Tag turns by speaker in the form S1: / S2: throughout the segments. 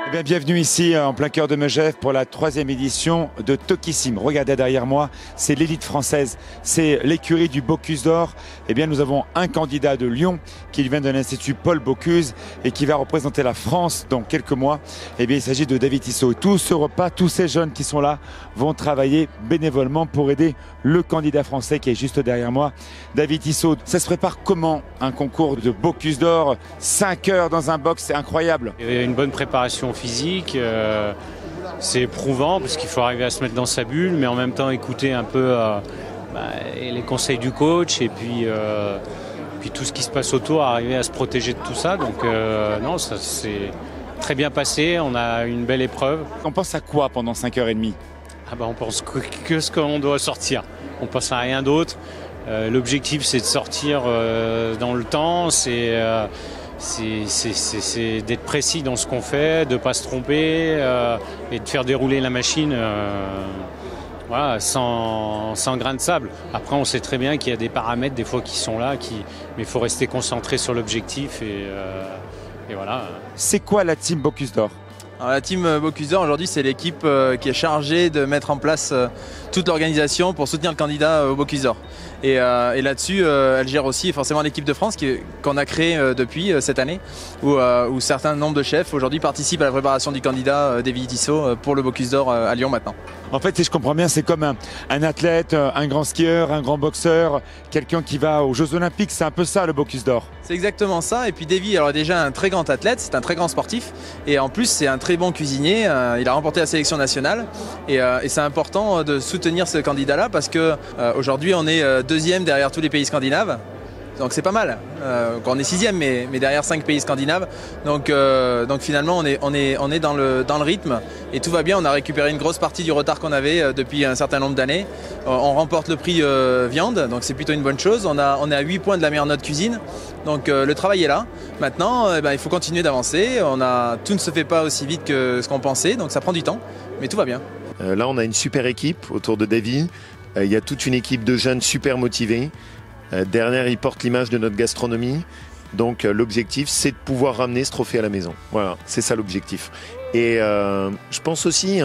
S1: Eh bien, bienvenue ici en plein cœur de Megève pour la 3e édition de Tokissime. Regardez derrière moi, c'est l'élite française, c'est l'écurie du Bocuse d'Or. Eh bien, nous avons un candidat de Lyon qui vient de l'Institut Paul Bocuse et qui va représenter la France dans quelques mois. Eh bien, il s'agit de David Tissot. Tout ce repas, tous ces jeunes qui sont là vont travailler bénévolement pour aider le candidat français qui est juste derrière moi, David Tissot. Ça se prépare comment un concours de Bocuse d'Or? 5 heures dans un box, c'est incroyable.
S2: Il y a une bonne préparation physique, c'est éprouvant parce qu'il faut arriver à se mettre dans sa bulle, mais en même temps écouter un peu les conseils du coach et puis tout ce qui se passe autour, arriver à se protéger de tout ça. Donc non, ça s'est très bien passé, on a une belle épreuve.
S1: On pense à quoi pendant 5h30?
S2: On pense que ce qu'on doit sortir, on pense à rien d'autre. L'objectif c'est de sortir dans le temps, c'est d'être précis dans ce qu'on fait, de ne pas se tromper et de faire dérouler la machine sans grain de sable. Après, on sait très bien qu'il y a des paramètres des fois qui sont là, mais il faut rester concentré sur l'objectif et voilà. C'est
S1: quoi la team Bocuse d'Or?
S3: Alors, la team Bocuse d'Or aujourd'hui, c'est l'équipe qui est chargée de mettre en place toute l'organisation pour soutenir le candidat au Bocuse d'Or. Et là-dessus, elle gère aussi forcément l'équipe de France qu'on a créée depuis cette année, où certains nombres de chefs aujourd'hui participent à la préparation du candidat David Tissot pour le Bocuse d'Or à Lyon maintenant.
S1: En fait, si je comprends bien, c'est comme un athlète, un grand skieur, un grand boxeur, quelqu'un qui va aux Jeux Olympiques, c'est un peu ça le Bocuse d'Or.
S3: C'est exactement ça. Et puis Davy, alors déjà un très grand athlète, c'est un très grand sportif. Et en plus, c'est un très bon cuisinier. Il a remporté la sélection nationale. Et c'est important de soutenir ce candidat-là parce qu'aujourd'hui, on est deuxième derrière tous les pays scandinaves. Donc c'est pas mal. On est 6e, mais derrière 5 pays scandinaves. Donc finalement, on est dans le rythme et tout va bien. On a récupéré une grosse partie du retard qu'on avait depuis un certain nombre d'années. On remporte le prix viande, donc c'est plutôt une bonne chose. On est à 8 points de la meilleure note cuisine. Donc le travail est là. Maintenant, il faut continuer d'avancer. Tout ne se fait pas aussi vite que ce qu'on pensait, donc ça prend du temps, mais tout va bien.
S4: Là, on a une super équipe autour de Davy. Il y a toute une équipe de jeunes super motivés. Derrière, il porte l'image de notre gastronomie. Donc l'objectif, c'est de pouvoir ramener ce trophée à la maison. Voilà, c'est ça l'objectif. Et je pense aussi,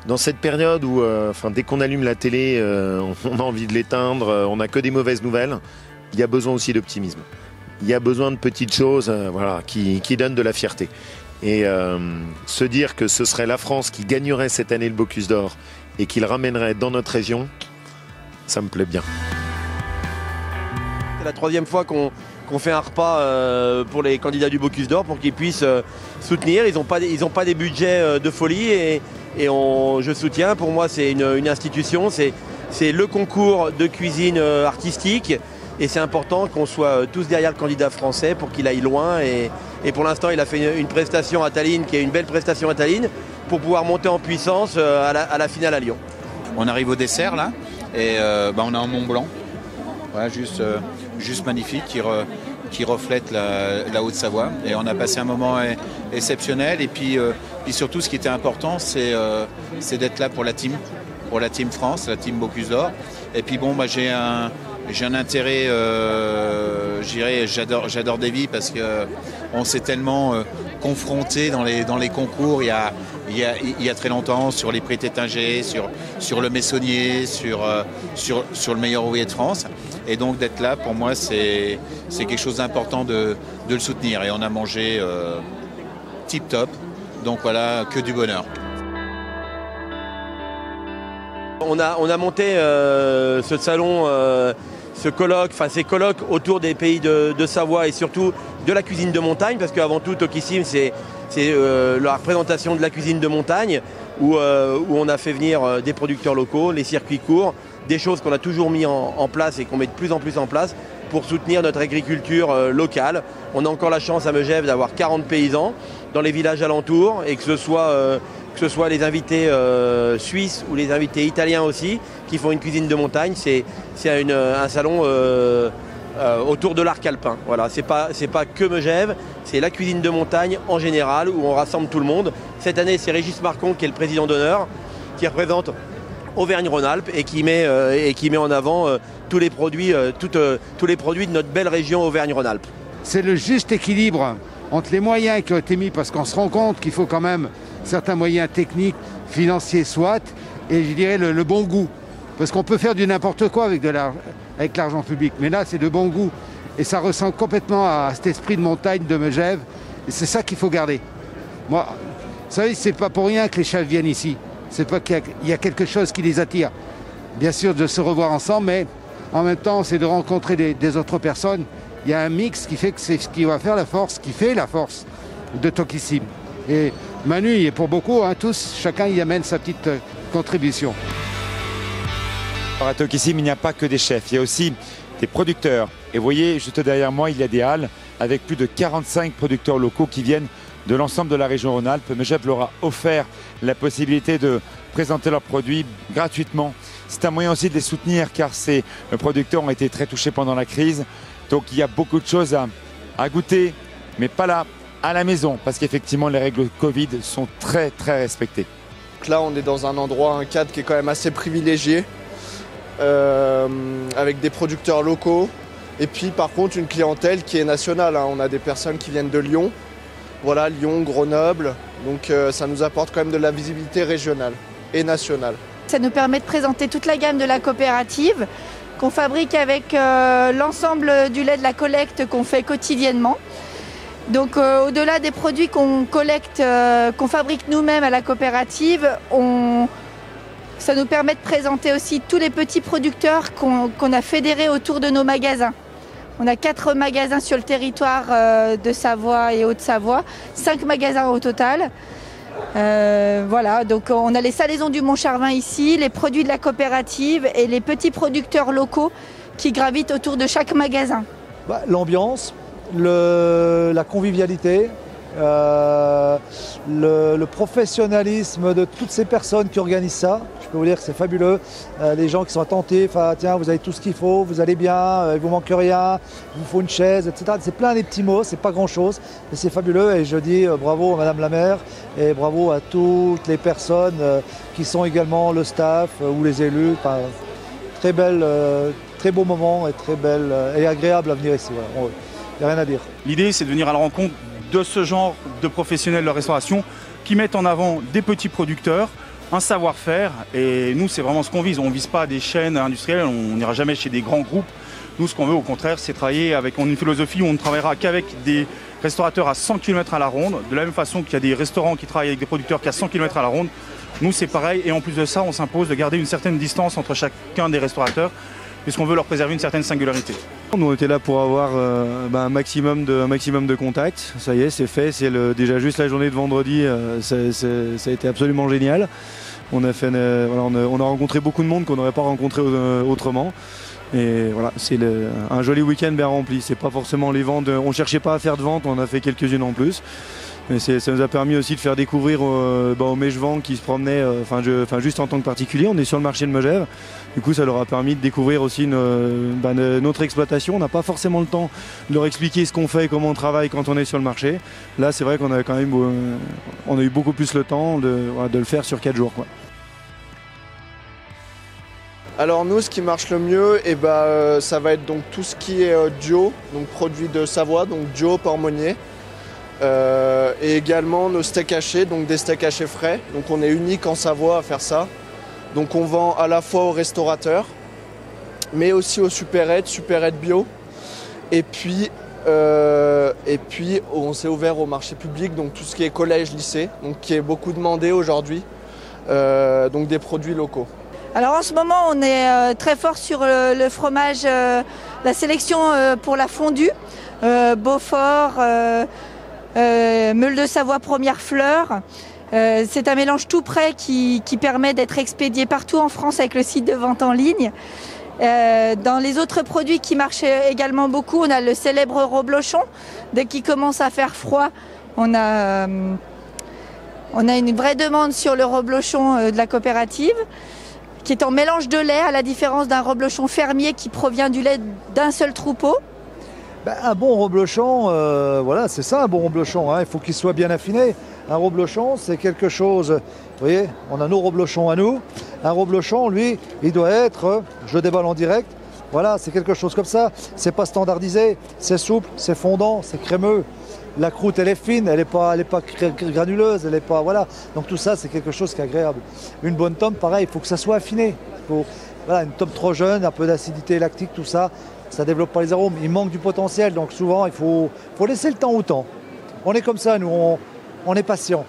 S4: dans cette période où dès qu'on allume la télé, on a envie de l'éteindre, on n'a que des mauvaises nouvelles, il y a besoin aussi d'optimisme. Il y a besoin de petites choses qui donnent de la fierté. Et se dire que ce serait la France qui gagnerait cette année le Bocuse d'Or et qui le ramènerait dans notre région, ça me plaît bien.
S5: C'est la 3e fois qu'on fait un repas pour les candidats du Bocuse d'Or pour qu'ils puissent soutenir. Ils n'ont pas des budgets de folie et je soutiens. Pour moi, c'est une institution. C'est le concours de cuisine artistique et c'est important qu'on soit tous derrière le candidat français pour qu'il aille loin. Et pour l'instant, il a fait une prestation à Tallinn qui est une belle prestation à Tallinn pour pouvoir monter en puissance à la finale à Lyon.
S6: On arrive au dessert là et on a un Mont Blanc. Voilà, juste magnifique qui reflète la Haute-Savoie. Et on a passé un moment exceptionnel. Et puis surtout, ce qui était important, c'est d'être là pour la team France, la team Bocuse d'Or. Et puis j'ai un intérêt, j'adore Davy parce qu'on s'est tellement confronté dans les concours il y a très longtemps sur les prix Tétinger, sur le Messonnier, sur le meilleur ouvrier de France. Et donc d'être là, pour moi, c'est quelque chose d'important de le soutenir. Et on a mangé tip top. Donc voilà, que du bonheur.
S5: On a monté ce salon, ces colloques autour des pays de Savoie et surtout de la cuisine de montagne, parce qu'avant tout, Tokissime, c'est la représentation de la cuisine de montagne, où on a fait venir des producteurs locaux, les circuits courts, des choses qu'on a toujours mis en place et qu'on met de plus en plus en place pour soutenir notre agriculture locale. On a encore la chance à Megève d'avoir 40 paysans dans les villages alentours et que ce soit les invités suisses ou les invités italiens aussi qui font une cuisine de montagne. C'est un salon autour de l'arc alpin. Voilà, c'est pas que Megève, c'est la cuisine de montagne en général où on rassemble tout le monde. Cette année, c'est Régis Marcon qui est le président d'honneur, qui représente Auvergne-Rhône-Alpes et qui met en avant tous les produits de notre belle région Auvergne-Rhône-Alpes.
S7: C'est le juste équilibre entre les moyens qui ont été mis, parce qu'on se rend compte qu'il faut quand même certains moyens techniques, financiers soit, et je dirais le bon goût. Parce qu'on peut faire du n'importe quoi avec l'argent public, mais là c'est de bon goût. Et ça ressemble complètement à cet esprit de montagne de Megève, et c'est ça qu'il faut garder. Moi, vous savez, c'est pas pour rien que les chefs viennent ici. C'est pas qu'il y a quelque chose qui les attire. Bien sûr de se revoir ensemble, mais en même temps c'est de rencontrer des autres personnes. Il y a un mix qui fait que c'est ce qui va faire la force, qui fait la force de Tokissim. Et Manu, il est pour beaucoup, hein, tous, chacun y amène sa petite contribution.
S1: Alors à Tokissim, il n'y a pas que des chefs, il y a aussi des producteurs. Et vous voyez, juste derrière moi, il y a des halles avec plus de 45 producteurs locaux qui viennent de l'ensemble de la région Rhône-Alpes. Megève leur a offert la possibilité de présenter leurs produits gratuitement. C'est un moyen aussi de les soutenir car ces producteurs ont été très touchés pendant la crise. Donc il y a beaucoup de choses à goûter, mais pas là, à la maison, parce qu'effectivement les règles Covid sont très très respectées.
S8: Donc là on est dans un endroit, un cadre qui est quand même assez privilégié, avec des producteurs locaux, et puis par contre une clientèle qui est nationale, hein. On a des personnes qui viennent de Lyon, voilà, Lyon, Grenoble, donc ça nous apporte quand même de la visibilité régionale et nationale.
S9: Ça nous permet de présenter toute la gamme de la coopérative, qu'on fabrique avec l'ensemble du lait de la collecte qu'on fait quotidiennement. Donc au-delà des produits qu'on collecte, qu'on fabrique nous-mêmes à la coopérative, ça nous permet de présenter aussi tous les petits producteurs qu'on a fédérés autour de nos magasins. On a 4 magasins sur le territoire de Savoie et Haute-Savoie, 5 magasins au total. Voilà, donc on a les salaisons du Mont-Charvin ici, les produits de la coopérative et les petits producteurs locaux qui gravitent autour de chaque magasin.
S10: L'ambiance, la convivialité, le professionnalisme de toutes ces personnes qui organisent ça. Je peux vous dire que c'est fabuleux. Les gens qui sont attentifs, tiens, vous avez tout ce qu'il faut, vous allez bien, il vous manque rien, il vous faut une chaise, etc. C'est plein des petits mots, c'est pas grand chose, mais c'est fabuleux et je dis bravo à Madame la maire et bravo à toutes les personnes qui sont également le staff ou les élus. Enfin, très beau moment et très belle et agréable à venir ici. Voilà. Il n'y a rien à dire.
S11: L'idée, c'est de venir à la rencontre de ce genre de professionnels de la restauration qui mettent en avant des petits producteurs, un savoir-faire. Et nous, c'est vraiment ce qu'on vise. On ne vise pas des chaînes industrielles, on n'ira jamais chez des grands groupes. Nous, ce qu'on veut, au contraire, c'est travailler avec une philosophie où on ne travaillera qu'avec des restaurateurs à 100 km à la ronde. De la même façon qu'il y a des restaurants qui travaillent avec des producteurs qui à 100 km à la ronde. Nous, c'est pareil. Et en plus de ça, on s'impose de garder une certaine distance entre chacun des restaurateurs, puisqu'on veut leur préserver une certaine singularité.
S12: Nous on était là pour avoir un maximum de contacts. Ça y est, c'est fait. C'est déjà juste la journée de vendredi, ça a été absolument génial. On a rencontré beaucoup de monde qu'on n'aurait pas rencontré autrement. Et voilà, c'est un joli week-end bien rempli. C'est pas forcément les ventes. On ne cherchait pas à faire de ventes, on en a fait quelques-unes en plus. Mais ça nous a permis aussi de faire découvrir aux Megevans qui se promenaient, juste en tant que particulier. On est sur le marché de Megève. Du coup, ça leur a permis de découvrir aussi notre exploitation. On n'a pas forcément le temps de leur expliquer ce qu'on fait et comment on travaille quand on est sur le marché. Là, c'est vrai qu'on a quand même on a eu beaucoup plus le temps de le faire sur 4 jours, quoi.
S8: Alors nous, ce qui marche le mieux, ça va être donc tout ce qui est Dio, donc produit de Savoie, donc Dio, Porc-Monnier. Et également nos steaks hachés, donc des steaks hachés frais. Donc on est unique en Savoie à faire ça. Donc on vend à la fois aux restaurateurs, mais aussi aux supérettes bio. Et puis on s'est ouvert au marché public, donc tout ce qui est collège, lycée, donc qui est beaucoup demandé aujourd'hui. Donc des produits locaux.
S9: Alors en ce moment, on est très fort sur le fromage, la sélection pour la fondue, Beaufort. Meule de Savoie première fleur. C'est un mélange tout prêt qui permet d'être expédié partout en France avec le site de vente en ligne. Dans les autres produits qui marchent également beaucoup, on a le célèbre reblochon. Dès qu'il commence à faire froid, on a une vraie demande sur le reblochon de la coopérative, qui est en mélange de lait, à la différence d'un reblochon fermier qui provient du lait d'un seul troupeau.
S10: Un bon reblochon, voilà, c'est ça un bon reblochon, hein. Il faut qu'il soit bien affiné. Un reblochon, c'est quelque chose, vous voyez, on a nos reblochons à nous. Un reblochon, lui, il doit être, je le déballe en direct, Voilà, c'est quelque chose comme ça. C'est pas standardisé, c'est souple, c'est fondant, c'est crémeux. La croûte, elle est fine, elle n'est pas granuleuse, elle est pas, voilà. Donc tout ça, c'est quelque chose qui est agréable. Une bonne tome, pareil, il faut que ça soit affiné. Voilà, une tome trop jeune, un peu d'acidité lactique, tout ça, ça développe pas les arômes. Il manque du potentiel, donc souvent, il faut laisser le temps au temps. On est comme ça, nous, on est patient.